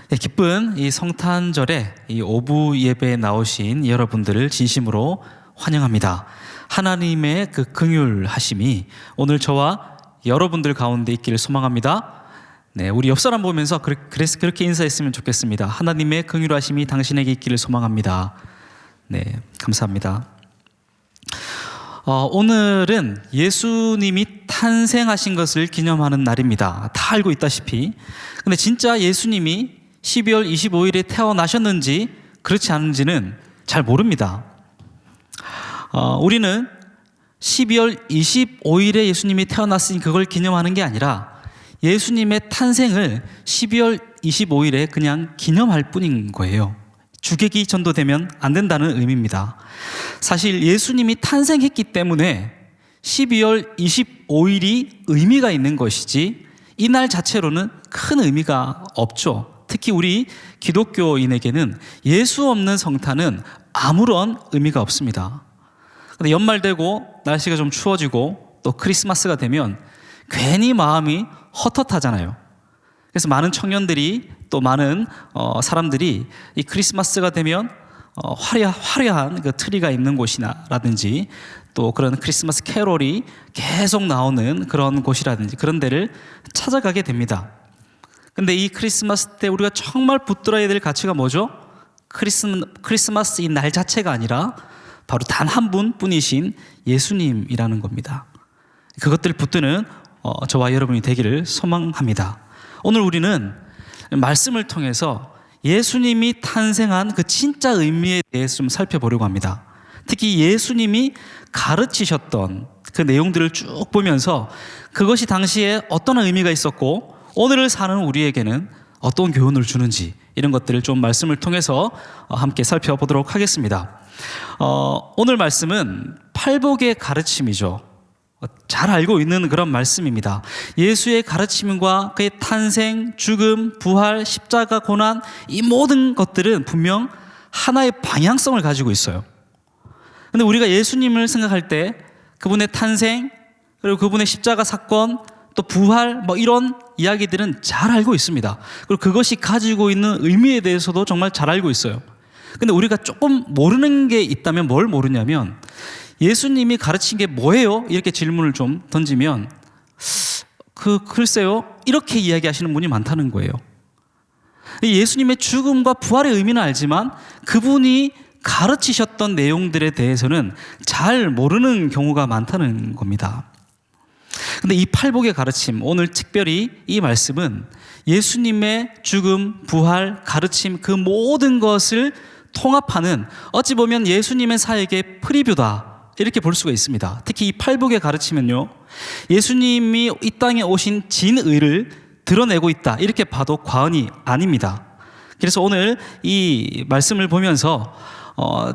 네, 기쁜 이 성탄절에 이 오부 예배에 나오신 여러분들을 진심으로 환영합니다. 하나님의 그 긍휼하심이 오늘 저와 여러분들 가운데 있기를 소망합니다. 네, 우리 옆 사람 보면서 그렇게 인사했으면 좋겠습니다. 하나님의 긍휼하심이 당신에게 있기를 소망합니다. 네, 감사합니다. 오늘은 예수님이 탄생하신 것을 기념하는 날입니다. 다 알고 있다시피. 근데 진짜 예수님이 12월 25일에 태어나셨는지 그렇지 않은지는 잘 모릅니다. 우리는 12월 25일에 예수님이 태어났으니 그걸 기념하는 게 아니라 예수님의 탄생을 12월 25일에 그냥 기념할 뿐인 거예요. 주객이 전도되면 안 된다는 의미입니다. 사실 예수님이 탄생했기 때문에 12월 25일이 의미가 있는 것이지 이 날 자체로는 큰 의미가 없죠. 특히 우리 기독교인에게는 예수 없는 성탄은 아무런 의미가 없습니다. 근데 연말 되고 날씨가 좀 추워지고 또 크리스마스가 되면 괜히 마음이 헛헛하잖아요. 그래서 많은 청년들이 또 많은 사람들이 이 크리스마스가 되면 화려한 그 트리가 있는 곳이라든지 또 그런 크리스마스 캐롤이 계속 나오는 그런 곳이라든지 그런 데를 찾아가게 됩니다. 근데 이 크리스마스 때 우리가 정말 붙들어야 될 가치가 뭐죠? 크리스마스 이 날 자체가 아니라 바로 단 한 분뿐이신 예수님이라는 겁니다. 그것들을 붙드는 저와 여러분이 되기를 소망합니다. 오늘 우리는 말씀을 통해서 예수님이 탄생한 그 진짜 의미에 대해서 좀 살펴보려고 합니다. 특히 예수님이 가르치셨던 그 내용들을 쭉 보면서 그것이 당시에 어떤 의미가 있었고 오늘을 사는 우리에게는 어떤 교훈을 주는지 이런 것들을 좀 말씀을 통해서 함께 살펴보도록 하겠습니다. 오늘 말씀은 팔복의 가르침이죠. 잘 알고 있는 그런 말씀입니다. 예수의 가르침과 그의 탄생, 죽음, 부활, 십자가, 고난 이 모든 것들은 분명 하나의 방향성을 가지고 있어요. 근데 우리가 예수님을 생각할 때 그분의 탄생 그리고 그분의 십자가 사건 또 부활 이런 이야기들은 잘 알고 있습니다. 그리고 그것이 가지고 있는 의미에 대해서도 정말 잘 알고 있어요. 근데 우리가 조금 모르는 게 있다면 뭘 모르냐면 예수님이 가르친 게 뭐예요? 이렇게 질문을 좀 던지면 글쎄요 이렇게 이야기하시는 분이 많다는 거예요. 예수님의 죽음과 부활의 의미는 알지만 그분이 가르치셨던 내용들에 대해서는 잘 모르는 경우가 많다는 겁니다. 근데 이 팔복의 가르침, 오늘 특별히 이 말씀은 예수님의 죽음, 부활, 가르침 그 모든 것을 통합하는 어찌 보면 예수님의 사역의 프리뷰다 이렇게 볼 수가 있습니다. 특히 이 팔복의 가르침은요 예수님이 이 땅에 오신 진의를 드러내고 있다 이렇게 봐도 과언이 아닙니다. 그래서 오늘 이 말씀을 보면서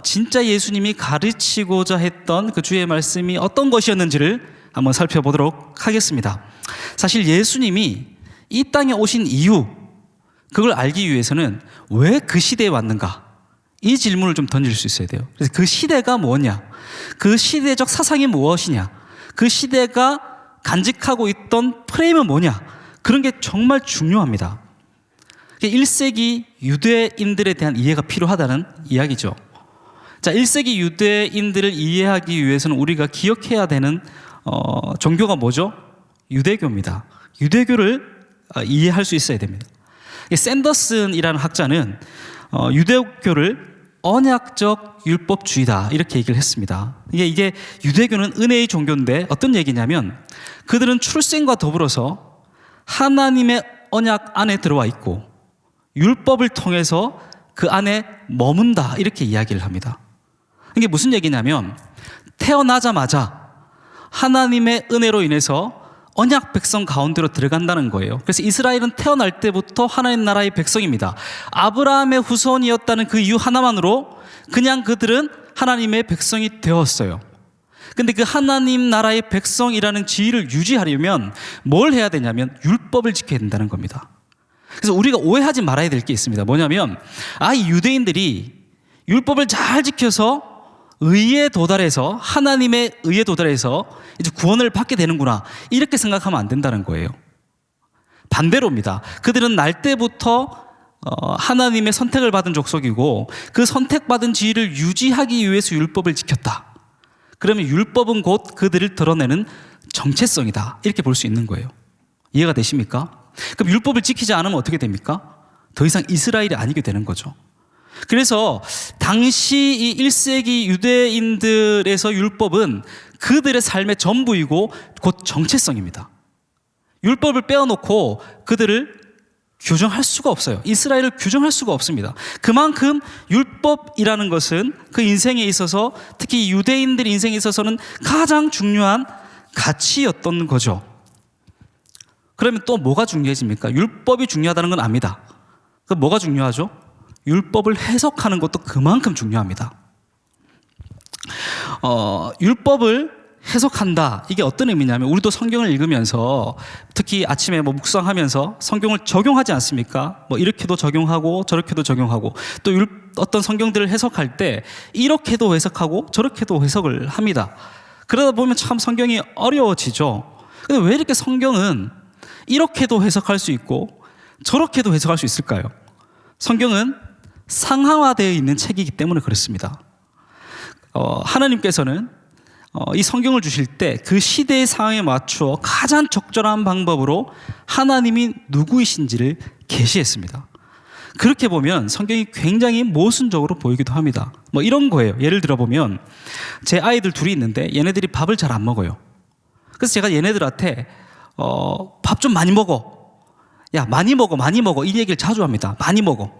진짜 예수님이 가르치고자 했던 그 주의 말씀이 어떤 것이었는지를 한번 살펴보도록 하겠습니다. 사실 예수님이 이 땅에 오신 이유 그걸 알기 위해서는 왜 그 시대에 왔는가 이 질문을 좀 던질 수 있어야 돼요. 그래서 그 시대가 뭐냐, 그 시대적 사상이 무엇이냐, 그 시대가 간직하고 있던 프레임은 뭐냐, 그런 게 정말 중요합니다. 1세기 유대인들에 대한 이해가 필요하다는 이야기죠. 자, 1세기 유대인들을 이해하기 위해서는 우리가 기억해야 되는 종교가 뭐죠? 유대교입니다. 유대교를 이해할 수 있어야 됩니다. 샌더슨이라는 학자는 유대교를 언약적 율법주의다 이렇게 얘기를 했습니다. 이게 유대교는 은혜의 종교인데 어떤 얘기냐면 그들은 출생과 더불어서 하나님의 언약 안에 들어와 있고 율법을 통해서 그 안에 머문다 이렇게 이야기를 합니다. 이게 무슨 얘기냐면 태어나자마자 하나님의 은혜로 인해서 언약 백성 가운데로 들어간다는 거예요. 그래서 이스라엘은 태어날 때부터 하나님 나라의 백성입니다. 아브라함의 후손이었다는 그 이유 하나만으로 그냥 그들은 하나님의 백성이 되었어요. 근데 그 하나님 나라의 백성이라는 지위를 유지하려면 뭘 해야 되냐면 율법을 지켜야 된다는 겁니다. 그래서 우리가 오해하지 말아야 될 게 있습니다. 뭐냐면 이 유대인들이 율법을 잘 지켜서 의에 도달해서 하나님의 의에 도달해서 이제 구원을 받게 되는구나 이렇게 생각하면 안 된다는 거예요. 반대로입니다. 그들은 날 때부터 하나님의 선택을 받은 족속이고 그 선택받은 지위를 유지하기 위해서 율법을 지켰다. 그러면 율법은 곧 그들을 드러내는 정체성이다. 이렇게 볼 수 있는 거예요. 이해가 되십니까? 그럼 율법을 지키지 않으면 어떻게 됩니까? 더 이상 이스라엘이 아니게 되는 거죠. 그래서 당시 이 1세기 유대인들에서 율법은 그들의 삶의 전부이고 곧 정체성입니다. 율법을 빼어놓고 그들을 규정할 수가 없어요. 이스라엘을 규정할 수가 없습니다. 그만큼 율법이라는 것은 그 인생에 있어서, 특히 유대인들 인생에 있어서는 가장 중요한 가치였던 거죠. 그러면 또 뭐가 중요해집니까? 율법이 중요하다는 건 압니다. 그럼 뭐가 중요하죠? 율법을 해석하는 것도 그만큼 중요합니다. 율법을 해석한다. 이게 어떤 의미냐면, 우리도 성경을 읽으면서 특히 아침에 묵상하면서 성경을 적용하지 않습니까? 이렇게도 적용하고 저렇게도 적용하고, 또 어떤 성경들을 해석할 때 이렇게도 해석하고 저렇게도 해석을 합니다. 그러다 보면 참 성경이 어려워지죠. 근데 왜 이렇게 성경은 이렇게도 해석할 수 있고 저렇게도 해석할 수 있을까요? 성경은 상하화되어 있는 책이기 때문에 그렇습니다. 하나님께서는 이 성경을 주실 때 그 시대의 상황에 맞추어 가장 적절한 방법으로 하나님이 누구이신지를 계시했습니다. 그렇게 보면 성경이 굉장히 모순적으로 보이기도 합니다. 이런 거예요. 예를 들어 보면 제 아이들 둘이 있는데 얘네들이 밥을 잘 안 먹어요. 그래서 제가 얘네들한테 밥 좀 많이 먹어. 야, 많이 먹어, 많이 먹어. 이 얘기를 자주 합니다. 많이 먹어.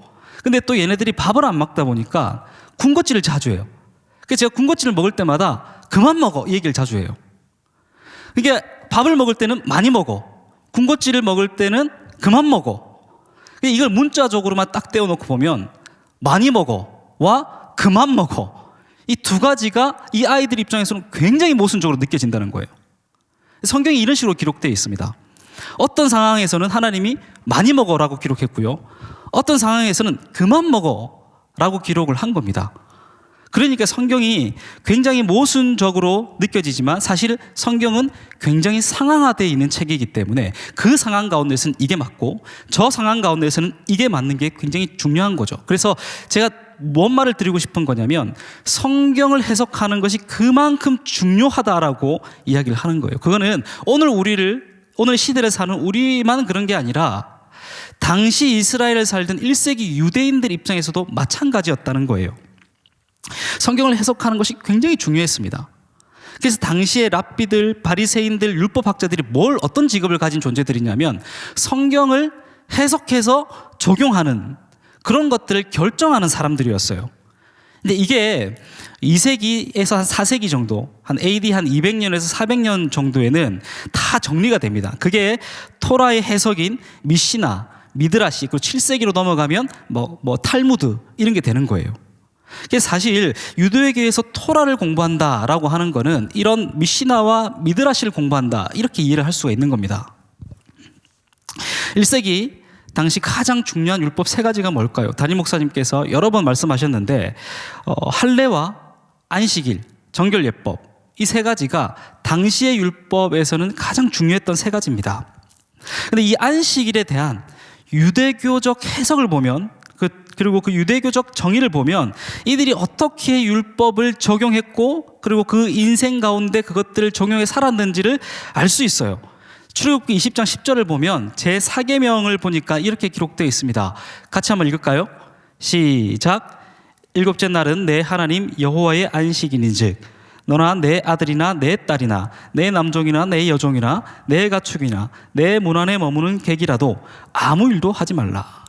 근데 또 얘네들이 밥을 안 먹다 보니까 군것질을 자주 해요. 그래서 제가 군것질을 먹을 때마다 그만 먹어, 이 얘기를 자주 해요. 이게 밥을 먹을 때는 많이 먹어, 군것질을 먹을 때는 그만 먹어. 이걸 문자적으로만 딱 떼어놓고 보면 많이 먹어와 그만 먹어, 이 두 가지가 이 아이들 입장에서는 굉장히 모순적으로 느껴진다는 거예요. 성경이 이런 식으로 기록되어 있습니다. 어떤 상황에서는 하나님이 많이 먹어라고 기록했고요, 어떤 상황에서는 그만 먹어라고 기록을 한 겁니다. 그러니까 성경이 굉장히 모순적으로 느껴지지만 사실 성경은 굉장히 상황화되어 있는 책이기 때문에 그 상황 가운데서는 이게 맞고 저 상황 가운데서는 이게 맞는 게 굉장히 중요한 거죠. 그래서 제가 뭔 말을 드리고 싶은 거냐면, 성경을 해석하는 것이 그만큼 중요하다라고 이야기를 하는 거예요. 그거는 오늘 시대를 사는 우리만 그런 게 아니라 당시 이스라엘에 살던 1세기 유대인들 입장에서도 마찬가지였다는 거예요. 성경을 해석하는 것이 굉장히 중요했습니다. 그래서 당시에 랍비들, 바리새인들, 율법학자들이 어떤 직업을 가진 존재들이냐면 성경을 해석해서 적용하는 그런 것들을 결정하는 사람들이었어요. 근데 이게 2세기에서 한 4세기 정도, 한 AD 한 200년에서 400년 정도에는 다 정리가 됩니다. 그게 토라의 해석인 미시나, 미드라시, 그리고 7세기로 넘어가면 탈무드 이런 게 되는 거예요. 사실 유대교에서 토라를 공부한다라고 하는 거는 이런 미시나와 미드라시를 공부한다, 이렇게 이해를 할 수가 있는 겁니다. 1세기 당시 가장 중요한 율법 3가지가 뭘까요? 담임 목사님께서 여러 번 말씀하셨는데 할례와 안식일, 정결예법, 이 3가지가 당시의 율법에서는 가장 중요했던 3가지입니다. 그런데 이 안식일에 대한 유대교적 해석을 보면, 그리고 그 유대교적 정의를 보면 이들이 어떻게 율법을 적용했고 그리고 그 인생 가운데 그것들을 적용해 살았는지를 알 수 있어요. 출애굽기 20장 10절을 보면 제4계명을 보니까 이렇게 기록되어 있습니다. 같이 한번 읽을까요? 시작. 7째 날은 내 하나님 여호와의 안식일인즉 너나 내 아들이나 내 딸이나 내 남종이나 내 여종이나 내 가축이나 내 문 안에 머무는 객이라도 아무 일도 하지 말라.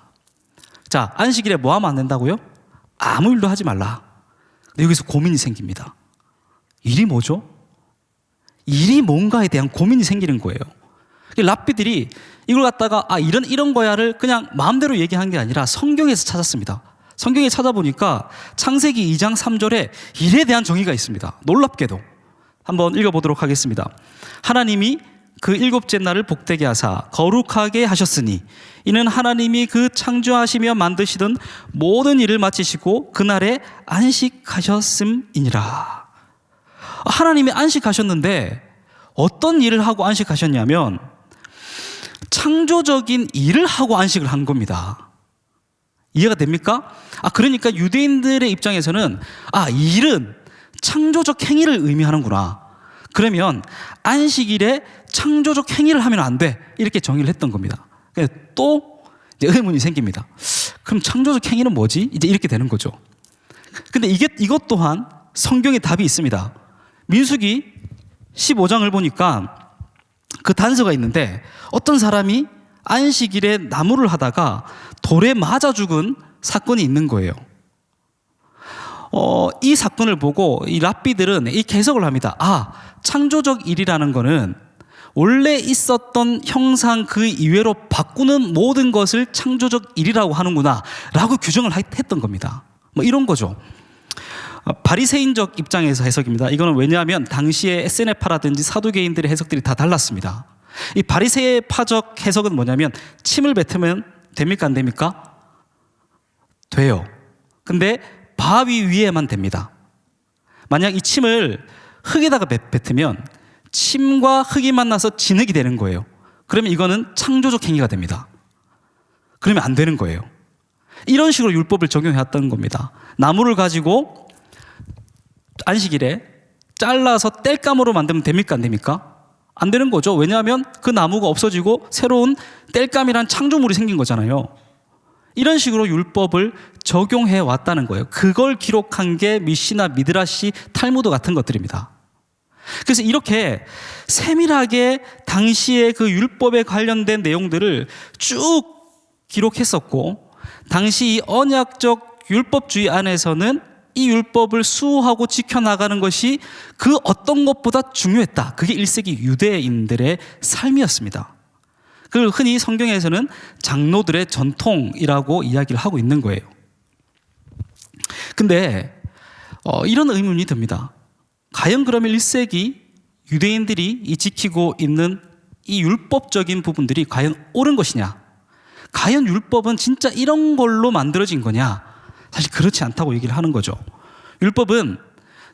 자, 안식일에 뭐 하면 안 된다고요? 아무 일도 하지 말라. 근데 여기서 고민이 생깁니다. 일이 뭐죠? 일이 뭔가에 대한 고민이 생기는 거예요. 랍비들이 이걸 갖다가 이런 거야를 그냥 마음대로 얘기한 게 아니라 성경에서 찾았습니다. 성경에 찾아보니까 창세기 2장 3절에 일에 대한 정의가 있습니다. 놀랍게도 한번 읽어보도록 하겠습니다. 하나님이 그 7째 날을 복되게 하사 거룩하게 하셨으니 이는 하나님이 그 창조하시며 만드시던 모든 일을 마치시고 그날에 안식하셨음이니라. 하나님이 안식하셨는데 어떤 일을 하고 안식하셨냐면 창조적인 일을 하고 안식을 한 겁니다. 이해가 됩니까? 그러니까 유대인들의 입장에서는 일은 창조적 행위를 의미하는구나. 그러면 안식일에 창조적 행위를 하면 안 돼. 이렇게 정의를 했던 겁니다. 또 이제 의문이 생깁니다. 그럼 창조적 행위는 뭐지? 이제 이렇게 되는 거죠. 근데 이것 또한 성경에 답이 있습니다. 민수기 15장을 보니까 그 단서가 있는데 어떤 사람이 안식일에 나무를 하다가 돌에 맞아 죽은 사건이 있는 거예요. 이 사건을 보고 이 랍비들은 이 해석을 합니다. 창조적 일이라는 거는 원래 있었던 형상 그 이외로 바꾸는 모든 것을 창조적 일이라고 하는구나 라고 규정을 했던 겁니다. 이런 거죠. 바리새인적 입장에서 해석입니다. 이거는 왜냐하면 당시에 에세네파라든지 사두개인들의 해석들이 다 달랐습니다. 이 바리새파적 해석은 뭐냐면 침을 뱉으면 됩니까 안 됩니까? 돼요. 근데 바위 위에만 됩니다. 만약 이 침을 흙에다가 뱉으면 침과 흙이 만나서 진흙이 되는 거예요. 그러면 이거는 창조적 행위가 됩니다. 그러면 안 되는 거예요. 이런 식으로 율법을 적용해왔던 겁니다. 나무를 가지고 안식일에 잘라서 땔감으로 만들면 됩니까 안 됩니까? 안 되는 거죠. 왜냐하면 그 나무가 없어지고 새로운 땔감이란 창조물이 생긴 거잖아요. 이런 식으로 율법을 적용해 왔다는 거예요. 그걸 기록한 게 미시나 미드라시 탈무드 같은 것들입니다. 그래서 이렇게 세밀하게 당시의 그 율법에 관련된 내용들을 쭉 기록했었고, 당시 이 언약적 율법주의 안에서는 이 율법을 수호하고 지켜나가는 것이 그 어떤 것보다 중요했다. 그게 1세기 유대인들의 삶이었습니다. 그걸 흔히 성경에서는 장로들의 전통이라고 이야기를 하고 있는 거예요. 근데 이런 의문이 듭니다. 과연 그러면 1세기 유대인들이 이 지키고 있는 이 율법적인 부분들이 과연 옳은 것이냐? 과연 율법은 진짜 이런 걸로 만들어진 거냐? 사실 그렇지 않다고 얘기를 하는 거죠. 율법은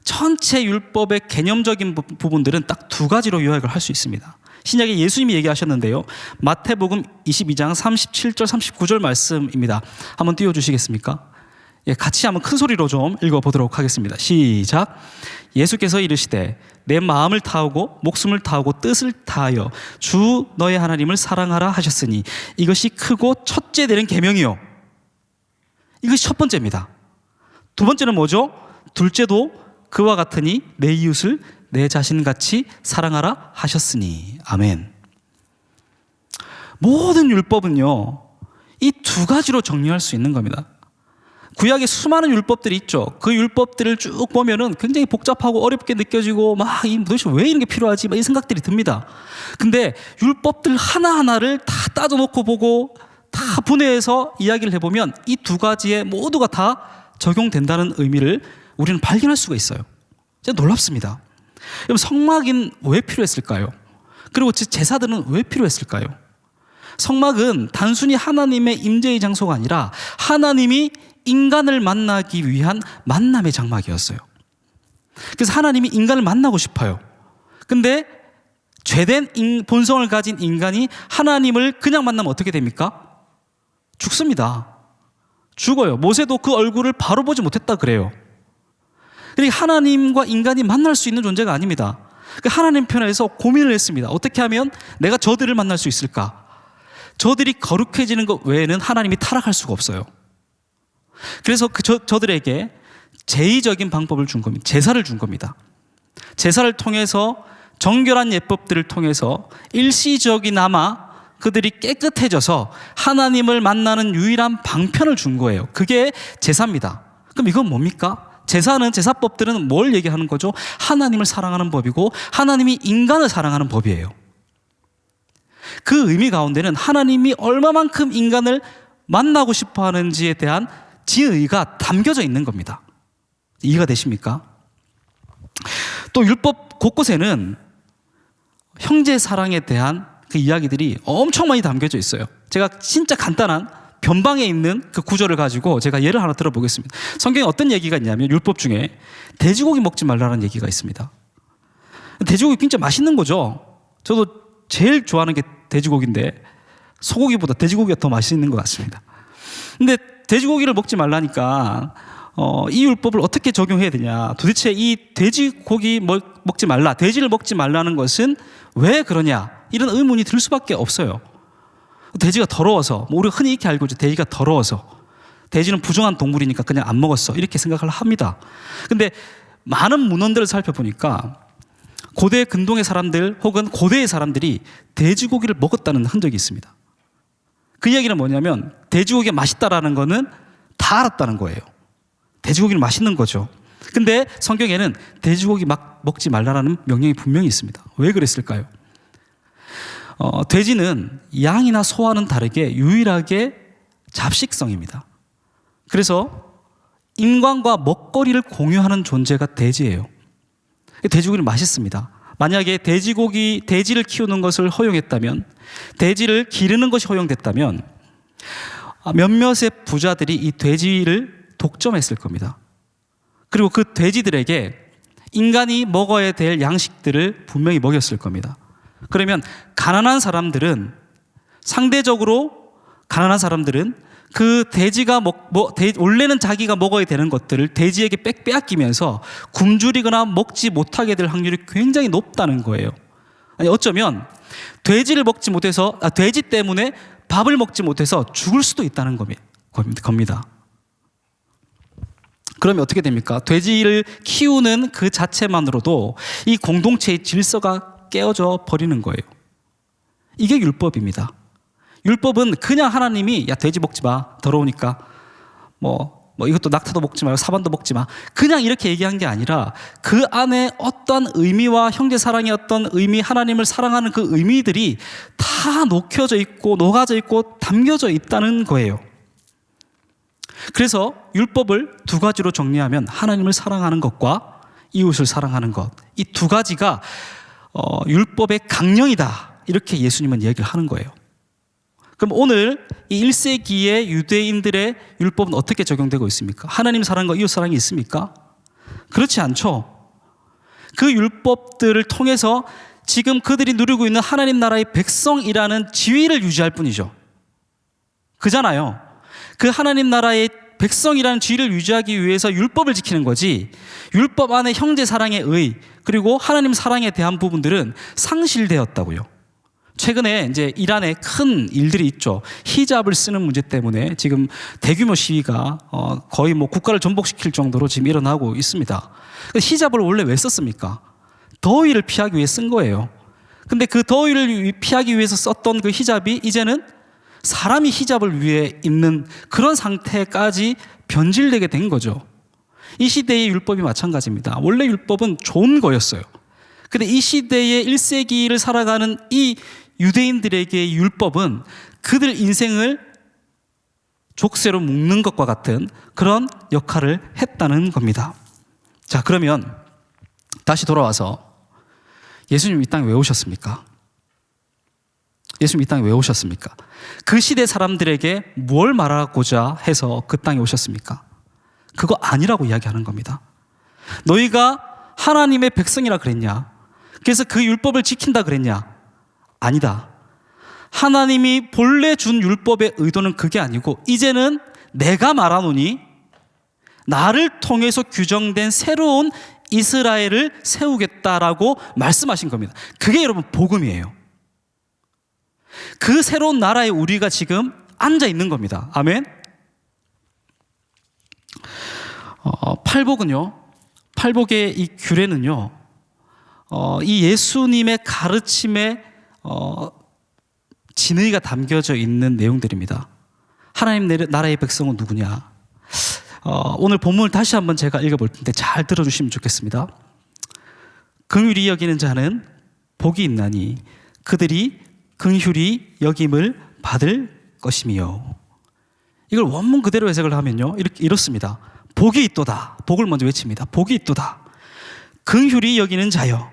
전체 율법의 개념적인 부분들은 딱 두 가지로 요약을 할 수 있습니다. 신약에 예수님이 얘기하셨는데요. 마태복음 22장 37절 39절 말씀입니다. 한번 띄워주시겠습니까? 같이 한번 큰 소리로 좀 읽어보도록 하겠습니다. 시작. 예수께서 이르시되 내 마음을 다하고 목숨을 다하고 뜻을 다하여 주 너의 하나님을 사랑하라 하셨으니 이것이 크고 첫째 되는 계명이요. 이것이 첫 번째입니다. 두 번째는 뭐죠? 둘째도 그와 같으니 내 이웃을 내 자신같이 사랑하라 하셨으니. 아멘. 모든 율법은요, 이 두 가지로 정리할 수 있는 겁니다. 구약에 수많은 율법들이 있죠. 그 율법들을 쭉 보면은 굉장히 복잡하고 어렵게 느껴지고 도대체 왜 이런 게 필요하지? 이 생각들이 듭니다. 근데 율법들 하나하나를 다 따져놓고 보고 다 분해해서 이야기를 해보면 이 두 가지에 모두가 다 적용된다는 의미를 우리는 발견할 수가 있어요. 진짜 놀랍습니다. 그럼 성막은 왜 필요했을까요? 그리고 제사들은 왜 필요했을까요? 성막은 단순히 하나님의 임재의 장소가 아니라 하나님이 인간을 만나기 위한 만남의 장막이었어요. 그래서 하나님이 인간을 만나고 싶어요. 근데 죄된 본성을 가진 인간이 하나님을 그냥 만나면 어떻게 됩니까? 죽습니다. 죽어요. 모세도 그 얼굴을 바로 보지 못했다 그래요. 그러니까 하나님과 인간이 만날 수 있는 존재가 아닙니다. 하나님 편에서 고민을 했습니다. 어떻게 하면 내가 저들을 만날 수 있을까? 저들이 거룩해지는 것 외에는 하나님이 타락할 수가 없어요. 그래서 저들에게 제의적인 방법을 준 겁니다. 제사를 준 겁니다. 제사를 통해서 정결한 예법들을 통해서 일시적이나마 그들이 깨끗해져서 하나님을 만나는 유일한 방편을 준 거예요. 그게 제사입니다. 그럼 이건 뭡니까? 제사법들은 뭘 얘기하는 거죠? 하나님을 사랑하는 법이고 하나님이 인간을 사랑하는 법이에요. 그 의미 가운데는 하나님이 얼마만큼 인간을 만나고 싶어 하는지에 대한 진의가 담겨져 있는 겁니다. 이해가 되십니까? 또 율법 곳곳에는 형제 사랑에 대한 그 이야기들이 엄청 많이 담겨져 있어요. 제가 진짜 간단한 변방에 있는 그 구절을 가지고 제가 예를 하나 들어보겠습니다. 성경에 어떤 얘기가 있냐면 율법 중에 돼지고기 먹지 말라는 얘기가 있습니다. 돼지고기 진짜 맛있는 거죠. 저도 제일 좋아하는 게 돼지고기인데 소고기보다 돼지고기가 더 맛있는 것 같습니다. 근데 돼지고기를 먹지 말라니까 이 율법을 어떻게 적용해야 되냐? 도대체 이 돼지고기 먹지 말라, 돼지를 먹지 말라는 것은 왜 그러냐? 이런 의문이 들 수밖에 없어요. 돼지가 더러워서, 우리가 흔히 이렇게 알고 있죠. 돼지가 더러워서. 돼지는 부정한 동물이니까 그냥 안 먹었어. 이렇게 생각을 합니다. 근데 많은 문헌들을 살펴보니까 고대 근동의 사람들 혹은 고대의 사람들이 돼지고기를 먹었다는 흔적이 있습니다. 그 이야기는 뭐냐면 돼지고기가 맛있다라는 거는 다 알았다는 거예요. 돼지고기는 맛있는 거죠. 근데 성경에는 돼지고기 막 먹지 말라라는 명령이 분명히 있습니다. 왜 그랬을까요? 돼지는 양이나 소와는 다르게 유일하게 잡식성입니다. 그래서 인간과 먹거리를 공유하는 존재가 돼지예요. 돼지고기는 맛있습니다. 만약에 돼지를 키우는 것을 허용했다면, 돼지를 기르는 것이 허용됐다면 몇몇의 부자들이 이 돼지를 독점했을 겁니다. 그리고 그 돼지들에게 인간이 먹어야 될 양식들을 분명히 먹였을 겁니다. 그러면 상대적으로 가난한 사람들은 그 돼지가 원래는 자기가 먹어야 되는 것들을 돼지에게 빼앗기면서 굶주리거나 먹지 못하게 될 확률이 굉장히 높다는 거예요. 아니, 어쩌면 돼지 때문에 밥을 먹지 못해서 죽을 수도 있다는 겁니다. 그러면 어떻게 됩니까? 돼지를 키우는 그 자체만으로도 이 공동체의 질서가 깨어져 버리는 거예요. 이게 율법입니다. 율법은 그냥 하나님이 야 돼지 먹지 마, 더러우니까 이것도 낙타도 먹지 말고 사반도 먹지 마, 그냥 이렇게 얘기한 게 아니라 그 안에 어떤 의미와 형제 사랑의 어떤 의미, 하나님을 사랑하는 그 의미들이 다 녹아져 있고 담겨져 있다는 거예요. 그래서 율법을 두 가지로 정리하면 하나님을 사랑하는 것과 이웃을 사랑하는 것, 이 두 가지가 율법의 강령이다, 이렇게 예수님은 얘기를 하는 거예요. 그럼 오늘 이 1세기의 유대인들의 율법은 어떻게 적용되고 있습니까? 하나님 사랑과 이웃 사랑이 있습니까? 그렇지 않죠. 그 율법들을 통해서 지금 그들이 누리고 있는 하나님 나라의 백성이라는 지위를 유지할 뿐이죠. 그잖아요. 그 하나님 나라의 백성이라는 지위를 유지하기 위해서 율법을 지키는 거지, 율법 안에 형제 사랑의 의 그리고 하나님 사랑에 대한 부분들은 상실되었다고요. 최근에 이제 이란에 큰 일들이 있죠. 히잡을 쓰는 문제 때문에 지금 대규모 시위가 거의 국가를 전복시킬 정도로 지금 일어나고 있습니다. 히잡을 원래 왜 썼습니까? 더위를 피하기 위해 쓴 거예요. 근데 그 더위를 피하기 위해서 썼던 그 히잡이 이제는 사람이 히잡을 위해 입는 그런 상태까지 변질되게 된 거죠. 이 시대의 율법이 마찬가지입니다. 원래 율법은 좋은 거였어요. 근데 이 시대의 1세기를 살아가는 이 유대인들에게 율법은 그들 인생을 족쇄로 묶는 것과 같은 그런 역할을 했다는 겁니다. 자, 그러면 다시 돌아와서 예수님 이 땅에 왜 오셨습니까? 예수님 이 땅에 왜 오셨습니까? 그 시대 사람들에게 뭘 말하고자 해서 그 땅에 오셨습니까? 그거 아니라고 이야기하는 겁니다. 너희가 하나님의 백성이라 그랬냐? 그래서 그 율법을 지킨다 그랬냐? 아니다. 하나님이 본래 준 율법의 의도는 그게 아니고 이제는 내가 말하노니 나를 통해서 규정된 새로운 이스라엘을 세우겠다라고 말씀하신 겁니다. 그게 여러분 복음이에요. 그 새로운 나라에 우리가 지금 앉아 있는 겁니다. 아멘. 팔복의 이 규례는요, 이 예수님의 가르침에 진의가 담겨져 있는 내용들입니다. 하나님 나라의 백성은 누구냐? 오늘 본문을 다시 한번 제가 읽어볼 텐데 잘 들어주시면 좋겠습니다. 긍휼히 여기는 자는 복이 있나니 그들이 긍휼히 여김을 받을 것이며. 이걸 원문 그대로 해석을 하면요, 이렇습니다. 복이 있도다. 복을 먼저 외칩니다. 복이 있도다. 긍휼히 여기는 자여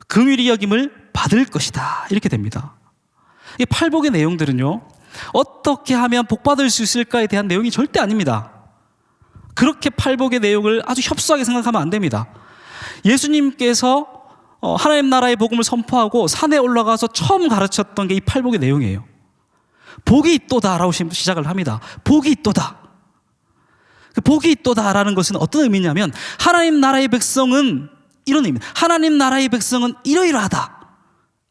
긍휼히 여김을 받을 것이다. 이렇게 됩니다. 이 팔복의 내용들은요, 어떻게 하면 복 받을 수 있을까에 대한 내용이 절대 아닙니다. 그렇게 팔복의 내용을 아주 협소하게 생각하면 안 됩니다. 예수님께서 하나님 나라의 복음을 선포하고 산에 올라가서 처음 가르쳤던 게 이 팔복의 내용이에요. 복이 있도다라고 시작을 합니다. 복이 있도다. 복이 있도다라는 것은 어떤 의미냐면 하나님 나라의 백성은 이런 의미, 하나님 나라의 백성은 이러이러하다,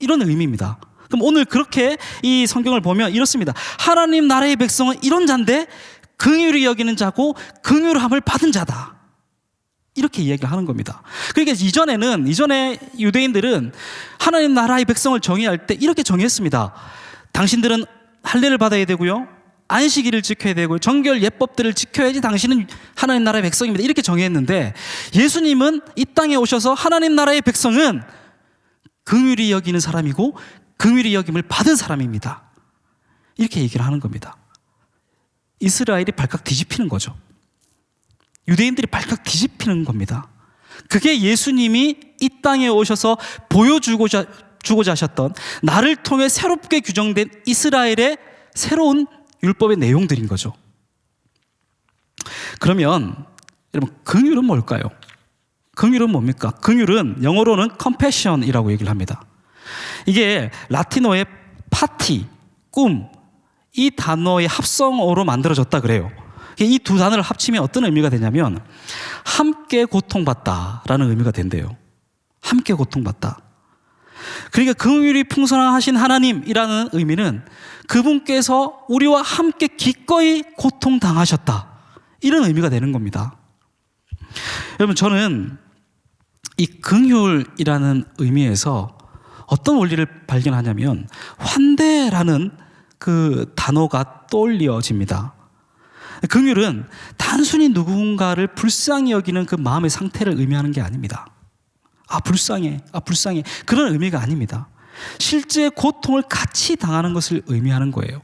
이런 의미입니다. 그럼 오늘 그렇게 이 성경을 보면 이렇습니다. 하나님 나라의 백성은 이런 자인데 긍휼히 여기는 자고 긍휼함을 받은 자다, 이렇게 이야기를 하는 겁니다. 그러니까 이전에 유대인들은 하나님 나라의 백성을 정의할 때 이렇게 정의했습니다. 당신들은 할례를 받아야 되고요, 안식일을 지켜야 되고 정결 예법들을 지켜야지 당신은 하나님 나라의 백성입니다, 이렇게 정의했는데 예수님은 이 땅에 오셔서 하나님 나라의 백성은 긍휼히 여기는 사람이고 긍휼히 여김을 받은 사람입니다, 이렇게 얘기를 하는 겁니다. 이스라엘이 발칵 뒤집히는 거죠. 유대인들이 발칵 뒤집히는 겁니다. 그게 예수님이 이 땅에 오셔서 보여주고자 하셨던, 나를 통해 새롭게 규정된 이스라엘의 새로운 율법의 내용들인 거죠. 그러면 여러분, 긍휼은 뭘까요? 긍휼은 뭡니까? 긍휼은 영어로는 compassion이라고 얘기를 합니다. 이게 라틴어의 파티, 꿈, 이 단어의 합성어로 만들어졌다 그래요. 이 두 단어를 합치면 어떤 의미가 되냐면 함께 고통받다라는 의미가 된대요. 함께 고통받다. 그러니까 긍휼이 풍성하신 하나님이라는 의미는 그분께서 우리와 함께 기꺼이 고통당하셨다, 이런 의미가 되는 겁니다. 여러분, 저는 이 긍휼이라는 의미에서 어떤 원리를 발견하냐면 환대라는 그 단어가 떠올려집니다. 긍휼은 단순히 누군가를 불쌍히 여기는 그 마음의 상태를 의미하는 게 아닙니다. 불쌍해, 불쌍해, 그런 의미가 아닙니다. 실제 고통을 같이 당하는 것을 의미하는 거예요.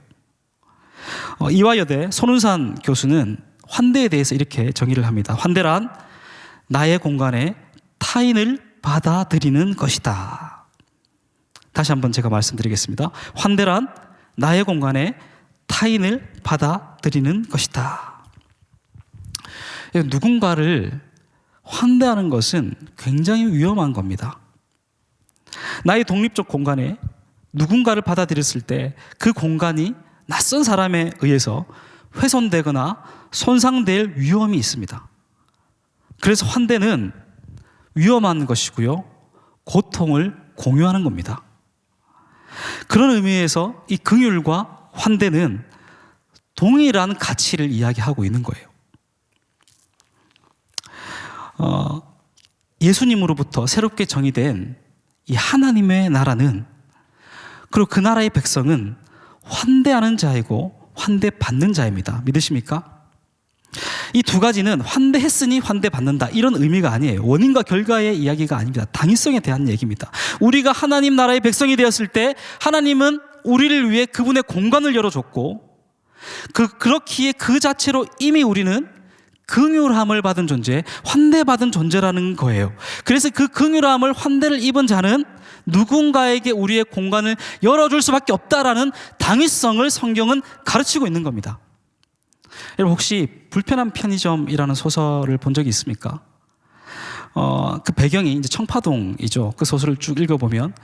이화여대 손은산 교수는 환대에 대해서 이렇게 정의를 합니다. 환대란 나의 공간에 타인을 받아들이는 것이다. 다시 한번 제가 말씀드리겠습니다. 환대란 나의 공간에 타인을 받아들이는 것이다. 누군가를 환대하는 것은 굉장히 위험한 겁니다. 나의 독립적 공간에 누군가를 받아들였을 때 그 공간이 낯선 사람에 의해서 훼손되거나 손상될 위험이 있습니다. 그래서 환대는 위험한 것이고요, 고통을 공유하는 겁니다. 그런 의미에서 이 긍휼과 환대는 동일한 가치를 이야기하고 있는 거예요. 예수님으로부터 새롭게 정의된 이 하나님의 나라는, 그리고 그 나라의 백성은 환대하는 자이고 환대받는 자입니다. 믿으십니까? 이 두 가지는 환대했으니 환대받는다, 이런 의미가 아니에요. 원인과 결과의 이야기가 아닙니다. 당위성에 대한 얘기입니다. 우리가 하나님 나라의 백성이 되었을 때 하나님은 우리를 위해 그분의 공간을 열어줬고, 그렇기에 그 자체로 이미 우리는 긍휼함을 받은 존재, 환대받은 존재라는 거예요. 그래서 그 긍휼함을, 환대를 입은 자는 누군가에게 우리의 공간을 열어줄 수밖에 없다라는 당위성을 성경은 가르치고 있는 겁니다. 여러분, 혹시 불편한 편의점이라는 소설을 본 적이 있습니까? 그 배경이 이제 청파동이죠. 그 소설을 쭉 읽어보면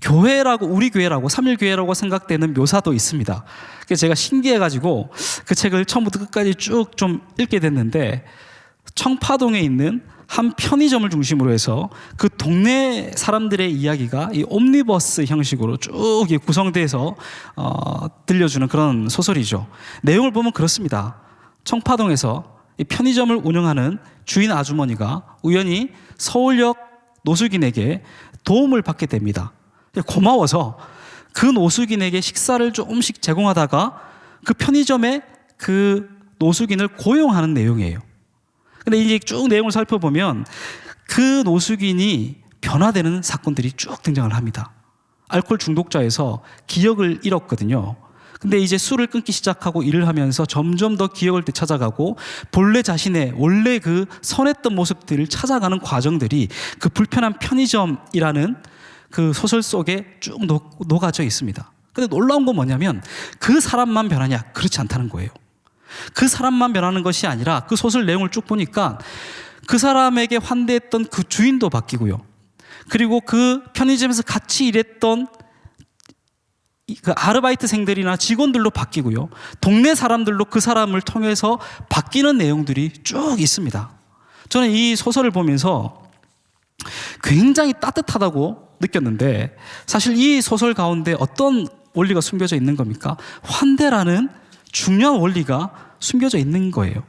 교회라고, 우리 교회라고, 삼일교회라고 생각되는 묘사도 있습니다. 그래서 제가 신기해가지고 그 책을 처음부터 끝까지 쭉 좀 읽게 됐는데, 청파동에 있는 한 편의점을 중심으로 해서 그 동네 사람들의 이야기가 이 옴니버스 형식으로 쭉 구성돼서 들려주는 그런 소설이죠. 내용을 보면 그렇습니다. 청파동에서 이 편의점을 운영하는 주인 아주머니가 우연히 서울역 노숙인에게 도움을 받게 됩니다. 고마워서 그 노숙인에게 식사를 조금씩 제공하다가 그 편의점에 그 노숙인을 고용하는 내용이에요. 근데 이제 쭉 내용을 살펴보면 그 노숙인이 변화되는 사건들이 쭉 등장을 합니다. 알코올 중독자에서 기억을 잃었거든요. 근데 이제 술을 끊기 시작하고 일을 하면서 점점 더 기억을 되찾아가고 본래 자신의 원래 그 선했던 모습들을 찾아가는 과정들이 그 불편한 편의점이라는 그 소설 속에 쭉 녹아져 있습니다. 근데 놀라운 건 뭐냐면 그 사람만 변하냐? 그렇지 않다는 거예요. 그 사람만 변하는 것이 아니라 그 소설 내용을 쭉 보니까 그 사람에게 환대했던 그 주인도 바뀌고요. 그리고 그 편의점에서 같이 일했던 그 아르바이트생들이나 직원들로 바뀌고요. 동네 사람들로 그 사람을 통해서 바뀌는 내용들이 쭉 있습니다. 저는 이 소설을 보면서 굉장히 따뜻하다고 느꼈는데 사실 이 소설 가운데 어떤 원리가 숨겨져 있는 겁니까? 환대라는 중요한 원리가 숨겨져 있는 거예요.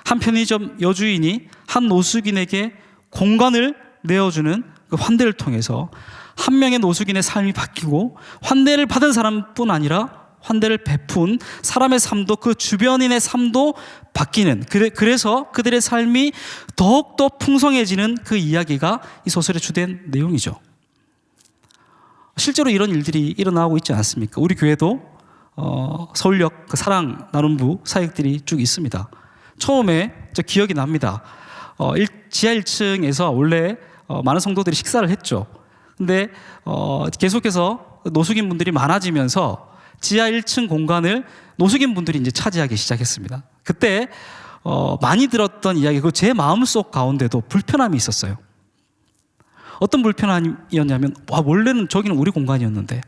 한 편의점 여주인이 한 노숙인에게 공간을 내어주는 그 환대를 통해서 한 명의 노숙인의 삶이 바뀌고 환대를 받은 사람뿐 아니라 환대를 베푼 사람의 삶도 그 주변인의 삶도 바뀌는, 그래서 그들의 삶이 더욱더 풍성해지는 그 이야기가 이 소설의 주된 내용이죠. 실제로 이런 일들이 일어나고 있지 않습니까? 우리 교회도 서울역 그 사랑 나눔부 사역들이 쭉 있습니다. 처음에 저 기억이 납니다. 지하 1층에서 원래 많은 성도들이 식사를 했죠. 근데 계속해서 노숙인 분들이 많아지면서 지하 1층 공간을 노숙인 분들이 이제 차지하기 시작했습니다. 그때 많이 들었던 이야기고 제 마음속 가운데도 불편함이 있었어요. 어떤 불편함이었냐면 원래는 저기는 우리 공간이었는데,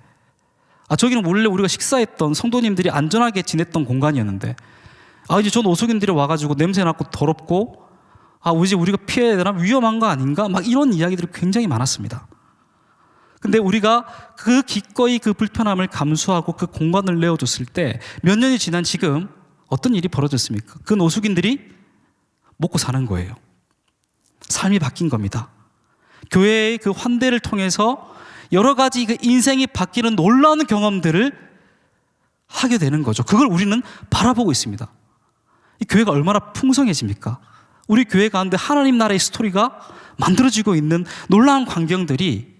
저기는 원래 우리가 식사했던 성도님들이 안전하게 지냈던 공간이었는데, 이제 저 노숙인들이 와가지고 냄새나고 더럽고, 이제 우리가 피해야 되나, 위험한 거 아닌가, 막 이런 이야기들이 굉장히 많았습니다. 근데 우리가 그 기꺼이 그 불편함을 감수하고 그 공간을 내어줬을 때 몇 년이 지난 지금 어떤 일이 벌어졌습니까? 그 노숙인들이 먹고 사는 거예요. 삶이 바뀐 겁니다. 교회의 그 환대를 통해서 여러 가지 그 인생이 바뀌는 놀라운 경험들을 하게 되는 거죠. 그걸 우리는 바라보고 있습니다. 이 교회가 얼마나 풍성해집니까? 우리 교회 가운데 하나님 나라의 스토리가 만들어지고 있는 놀라운 광경들이,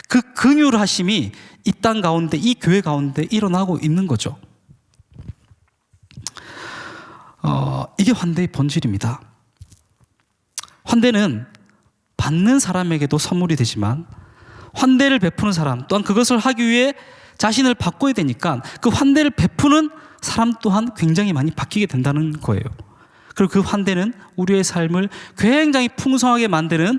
그 긍휼하심이 이 땅 가운데, 이 교회 가운데 일어나고 있는 거죠. 이게 환대의 본질입니다. 환대는 받는 사람에게도 선물이 되지만 환대를 베푸는 사람 또한 그것을 하기 위해 자신을 바꿔야 되니까 그 환대를 베푸는 사람 또한 굉장히 많이 바뀌게 된다는 거예요. 그리고 그 환대는 우리의 삶을 굉장히 풍성하게 만드는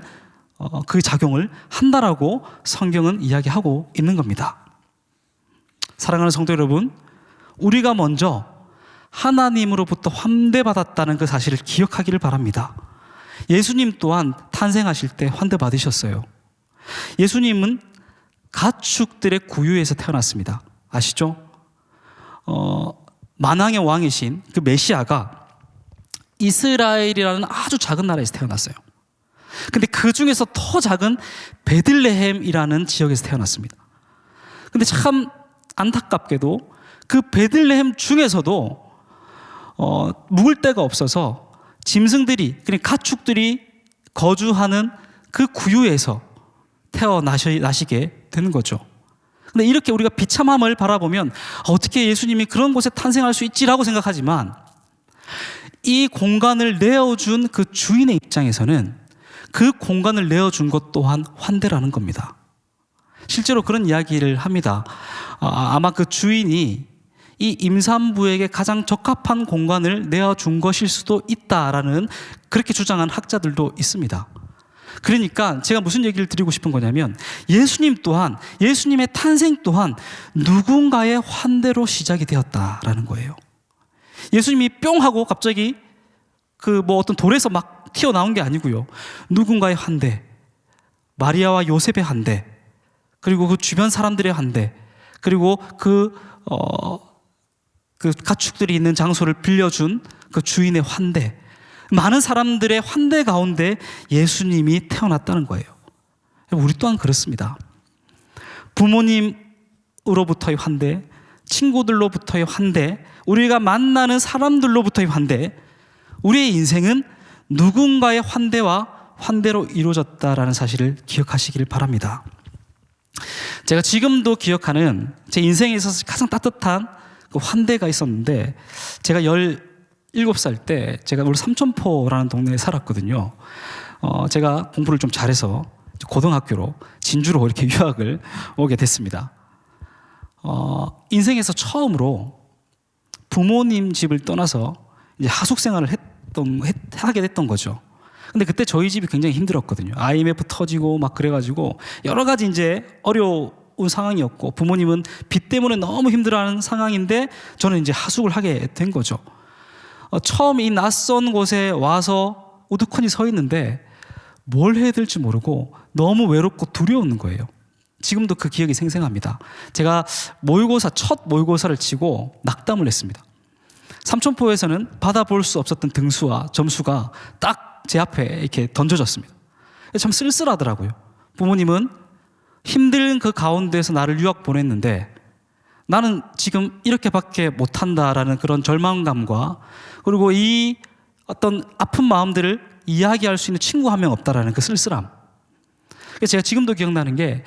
그 작용을 한다라고 성경은 이야기하고 있는 겁니다. 사랑하는 성도 여러분, 우리가 먼저 하나님으로부터 환대받았다는 그 사실을 기억하기를 바랍니다. 예수님 또한 탄생하실 때 환대받으셨어요. 예수님은 가축들의 구유에서 태어났습니다. 아시죠? 만왕의 왕이신 그 메시아가 이스라엘이라는 아주 작은 나라에서 태어났어요. 근데 그 중에서 더 작은 베들레헴이라는 지역에서 태어났습니다. 근데 참 안타깝게도 그 베들레헴 중에서도 묵을 데가 없어서 짐승들이, 그러니까 가축들이 거주하는 그 구유에서 태어나시게 되는 거죠. 근데 이렇게 우리가 비참함을 바라보면 어떻게 예수님이 그런 곳에 탄생할 수 있지라고 생각하지만, 이 공간을 내어준 그 주인의 입장에서는 그 공간을 내어준 것 또한 환대라는 겁니다. 실제로 그런 이야기를 합니다. 아마 그 주인이 이 임산부에게 가장 적합한 공간을 내어준 것일 수도 있다라는, 그렇게 주장한 학자들도 있습니다. 그러니까 제가 무슨 얘기를 드리고 싶은 거냐면, 예수님 또한, 예수님의 탄생 또한 누군가의 환대로 시작이 되었다라는 거예요. 예수님이 뿅 하고 갑자기 어떤 돌에서 막 튀어나온 게 아니고요. 누군가의 환대, 마리아와 요셉의 환대, 그리고 그 주변 사람들의 환대, 그리고 그 가축들이 있는 장소를 빌려준 그 주인의 환대, 많은 사람들의 환대 가운데 예수님이 태어났다는 거예요. 우리 또한 그렇습니다. 부모님으로부터의 환대, 친구들로부터의 환대, 우리가 만나는 사람들로부터의 환대, 우리의 인생은 누군가의 환대로 이루어졌다라는 사실을 기억하시길 바랍니다. 제가 지금도 기억하는 제 인생에 있어서 가장 따뜻한 그 환대가 있었는데, 제가 17살 때 제가 우리 삼천포라는 동네에 살았거든요. 제가 공부를 좀 잘해서 고등학교로 진주로 이렇게 유학을 오게 됐습니다. 인생에서 처음으로 부모님 집을 떠나서 이제 하숙 생활을 하게 됐던 거죠. 근데 그때 저희 집이 굉장히 힘들었거든요. IMF 터지고 막 그래가지고 여러 가지 이제 상황이었고 부모님은 빚 때문에 너무 힘들어하는 상황인데 저는 이제 하숙을 하게 된 거죠. 처음 이 낯선 곳에 와서 우두커니 서 있는데 뭘 해야 될지 모르고 너무 외롭고 두려운 거예요. 지금도 그 기억이 생생합니다. 제가 첫 모의고사를 치고 낙담을 했습니다. 삼천포에서는 받아볼 수 없었던 등수와 점수가 딱 제 앞에 이렇게 던져졌습니다. 참 쓸쓸하더라고요. 부모님은 힘든 그 가운데서 나를 유학 보냈는데 나는 지금 이렇게밖에 못한다라는 그런 절망감과 그리고 이 어떤 아픈 마음들을 이야기할 수 있는 친구 한 명 없다라는 그 쓸쓸함. 제가 지금도 기억나는 게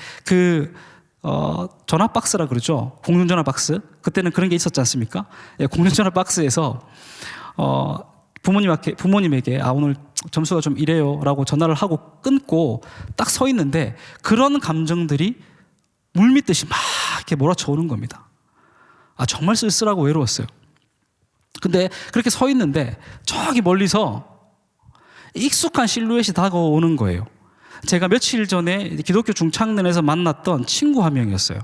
전화 박스라 그러죠. 공중전화 박스. 그때는 그런 게 있었지 않습니까? 예, 공중전화 박스에서 부모님에게 오늘 점수가 좀 이래요 라고 전화를 하고 끊고 딱 서 있는데 그런 감정들이 물밀듯이 막 이렇게 몰아쳐 오는 겁니다. 정말 쓸쓸하고 외로웠어요. 근데 그렇게 서 있는데 저기 멀리서 익숙한 실루엣이 다가오는 거예요. 제가 며칠 전에 기독교 중창단에서 만났던 친구 한 명이었어요.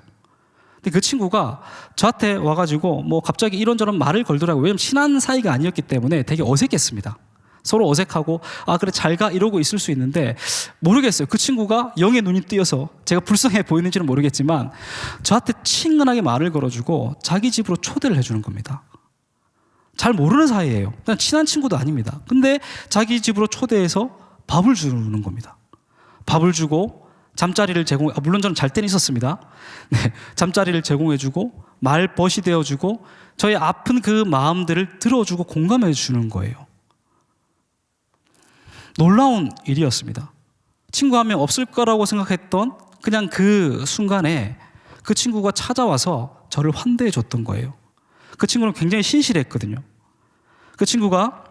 근데 그 친구가 저한테 와가지고 뭐 갑자기 이런저런 말을 걸더라고요. 왜냐면 친한 사이가 아니었기 때문에 되게 어색했습니다. 서로 어색하고 그래 잘 가 이러고 있을 수 있는데 모르겠어요. 그 친구가 영의 눈이 띄어서 제가 불쌍해 보이는지는 모르겠지만 저한테 친근하게 말을 걸어주고 자기 집으로 초대를 해주는 겁니다. 잘 모르는 사이예요. 그냥 친한 친구도 아닙니다. 근데 자기 집으로 초대해서 밥을 주는 겁니다. 밥을 주고 잠자리를 물론 저는 잘 때는 있었습니다. 네, 잠자리를 제공해주고 말벗이 되어주고 저의 아픈 그 마음들을 들어주고 공감해 주는 거예요. 놀라운 일이었습니다. 친구 한 명 없을 거라고 생각했던 그냥 그 순간에 그 친구가 찾아와서 저를 환대해 줬던 거예요. 그 친구는 굉장히 신실했거든요. 그 친구가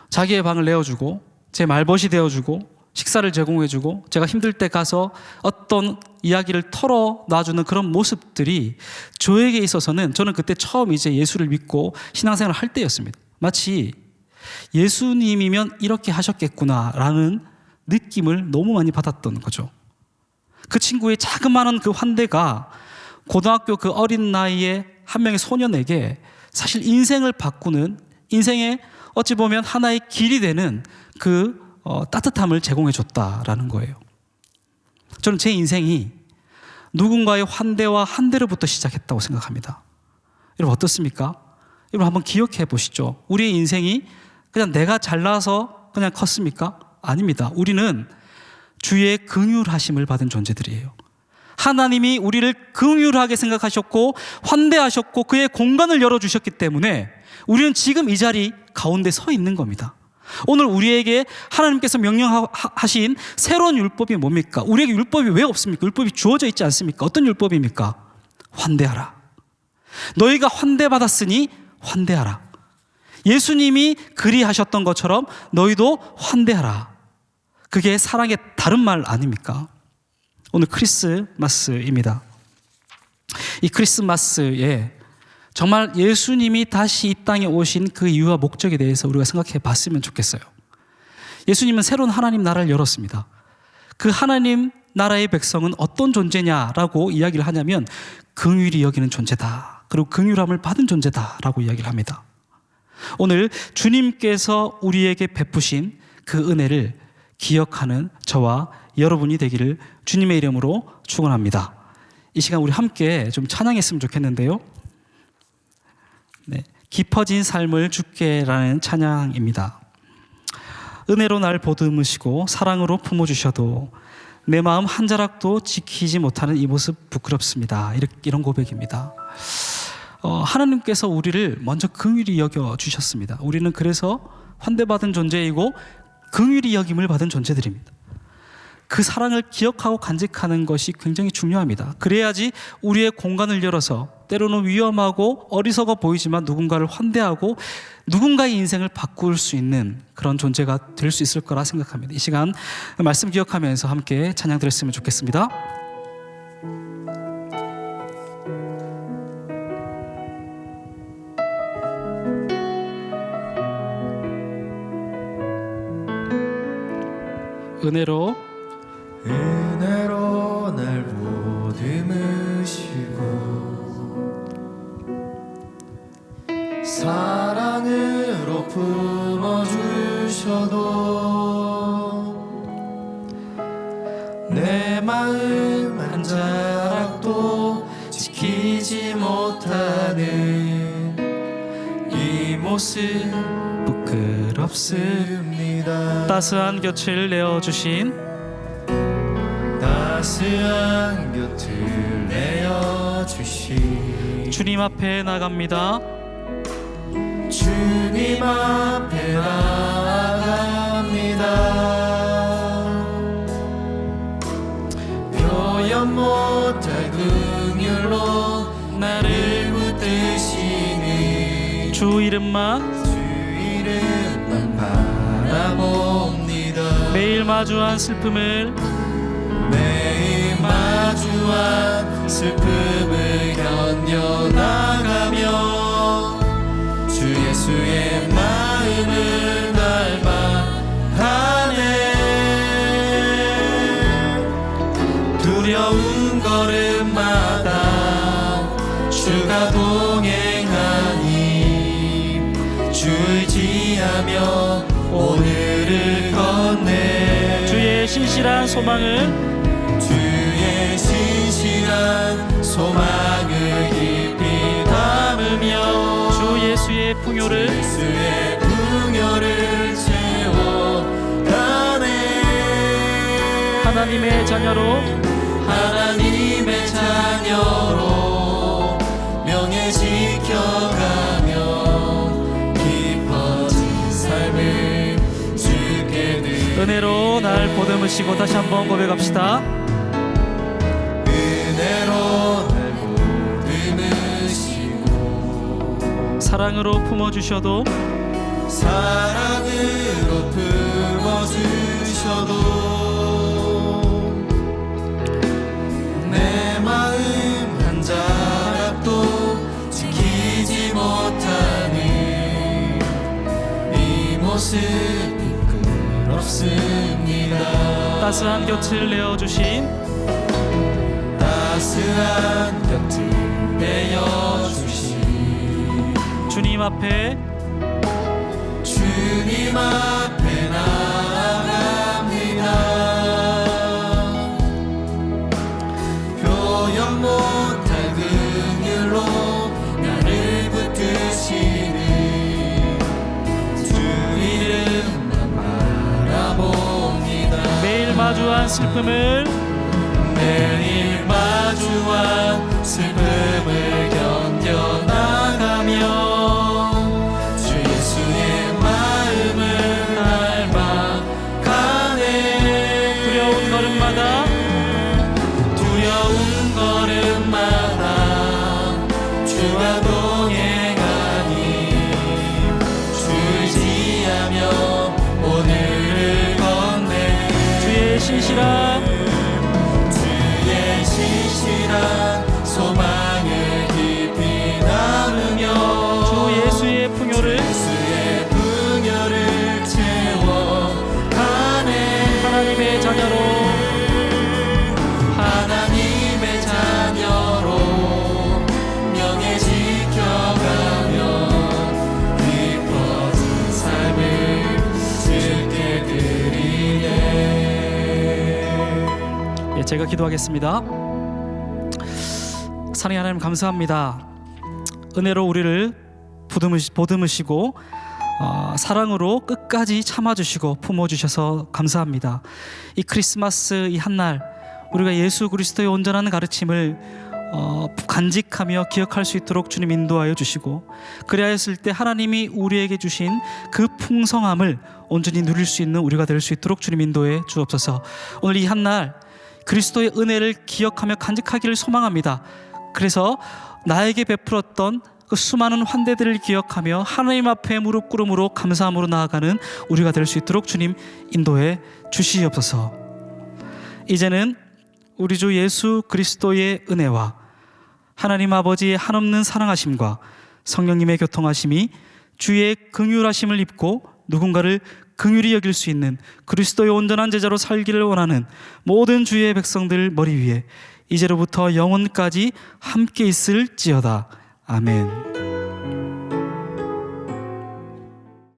자기의 방을 내어주고 제 말벗이 되어주고 식사를 제공해주고 제가 힘들 때 가서 어떤 이야기를 털어놔주는 그런 모습들이 저에게 있어서는 저는 그때 처음 이제 예수를 믿고 신앙생활을 할 때였습니다. 마치 예수님이면 이렇게 하셨겠구나라는 느낌을 너무 많이 받았던 거죠. 그 친구의 자그마한 그 환대가 고등학교 그 어린 나이에 한 명의 소년에게 사실 인생을 바꾸는 인생의 어찌 보면 하나의 길이 되는 그 따뜻함을 제공해 줬다라는 거예요. 저는 제 인생이 누군가의 환대와 한대로부터 시작했다고 생각합니다. 여러분 어떻습니까? 여러분 한번 기억해 보시죠. 우리의 인생이 그냥 내가 잘나서 그냥 컸습니까? 아닙니다. 우리는 주의 긍휼하심을 받은 존재들이에요. 하나님이 우리를 긍휼하게 생각하셨고 환대하셨고 그의 공간을 열어주셨기 때문에 우리는 지금 이 자리 가운데 서 있는 겁니다. 오늘 우리에게 하나님께서 명령하신 새로운 율법이 뭡니까? 우리에게 율법이 왜 없습니까? 율법이 주어져 있지 않습니까? 어떤 율법입니까? 환대하라. 너희가 환대받았으니 환대하라. 예수님이 그리하셨던 것처럼 너희도 환대하라. 그게 사랑의 다른 말 아닙니까? 오늘 크리스마스입니다. 이 크리스마스에 정말 예수님이 다시 이 땅에 오신 그 이유와 목적에 대해서 우리가 생각해 봤으면 좋겠어요. 예수님은 새로운 하나님 나라를 열었습니다. 그 하나님 나라의 백성은 어떤 존재냐라고 이야기를 하냐면 긍휼히 여기는 존재다. 그리고 긍휼함을 받은 존재다라고 이야기를 합니다. 오늘 주님께서 우리에게 베푸신 그 은혜를 기억하는 저와 여러분이 되기를 주님의 이름으로 축원합니다. 이 시간 우리 함께 좀 찬양했으면 좋겠는데요. 네, 깊어진 삶을 주께라는 찬양입니다. 은혜로 날 보듬으시고 사랑으로 품어주셔도 내 마음 한 자락도 지키지 못하는 이 모습 부끄럽습니다. 이런 고백입니다. 하나님께서 우리를 먼저 긍휼히 여겨주셨습니다. 우리는 그래서 환대받은 존재이고 긍휼히 여김을 받은 존재들입니다. 그 사랑을 기억하고 간직하는 것이 굉장히 중요합니다. 그래야지 우리의 공간을 열어서 때로는 위험하고 어리석어 보이지만 누군가를 환대하고 누군가의 인생을 바꿀 수 있는 그런 존재가 될 수 있을 거라 생각합니다. 이 시간 말씀 기억하면서 함께 찬양 드렸으면 좋겠습니다. 은혜로 날 보듬으시고 사랑으로 품어주셔도 내 마음 한 자락도 지키지 못하는 이 모습 부끄럽습니다. 따스한 곁을 내어주신 따스한 곁을 내어주신 주님 앞에 나갑니다. 주님 앞에 나아갑니다. 표현 못할 긍휼로 나를 붙드시는 주 이름만 바라봅니다. 매일 마주한 슬픔을 매일 마주한 슬픔을 견뎌나가며 주 예수의 마음을 닮아가네. 두려운 걸음마다 주가 동행하니 주 의지하며 오늘을 걷네. 주의 신실한 소망을 주의 신실한 소망을 깊이 담으며 주 예수의 풍요를 예수의 풍요를 채워가네. 하나님의 자녀로 명예 지켜가며 깊어진 삶을 주께 드리네. 은혜로 날 보듬으시고 다시 한번 고백합시다. 은혜로 날 보듬으시고 사랑으로 품어주셔도 사랑으로 품어주셔도 내 마음 한 자락도 지키지 못하는 이 모습이 부끄럽습니다. 따스한 곁을 내어주신 따스한 곁을 내어주신 주님 앞에 주님 앞에 나아갑니다. 표현 못할 긍휼로 나를 붙드시는 주 이름만 바라봅니다. 매일 마주한 슬픔을 매일 마주한 슬픔을 견뎌나가며 주 예수의 마음을 닮아가네. 두려운 걸음마다 주가 동행하니 주 의지하며 오늘을 걷네. 주의 신실한 소망을 깊이 담으며 주 예수의 풍요를 채워가네. 하나님의 자녀로 명예 지켜가며 깊어진 삶을 주께 드리네. 예, 제가 기도하겠습니다. 사랑의 하나님 감사합니다. 은혜로 우리를 보듬으시고 사랑으로 끝까지 참아주시고 품어주셔서 감사합니다. 이 크리스마스 이 한날 우리가 예수 그리스도의 온전한 가르침을 간직하며 기억할 수 있도록 주님 인도하여 주시고, 그리하였을 때 하나님이 우리에게 주신 그 풍성함을 온전히 누릴 수 있는 우리가 될 수 있도록 주님 인도해 주옵소서. 오늘 이 한날 그리스도의 은혜를 기억하며 간직하기를 소망합니다. 그래서 나에게 베풀었던 그 수많은 환대들을 기억하며 하나님 앞에 무릎 꿇음으로 감사함으로 나아가는 우리가 될 수 있도록 주님 인도해 주시옵소서. 이제는 우리 주 예수 그리스도의 은혜와 하나님 아버지의 한없는 사랑하심과 성령님의 교통하심이 주의 긍휼하심을 입고 누군가를 긍휼히 여길 수 있는 그리스도의 온전한 제자로 살기를 원하는 모든 주의 백성들 머리 위에 이제로부터 영원까지 함께 있을지어다. 아멘.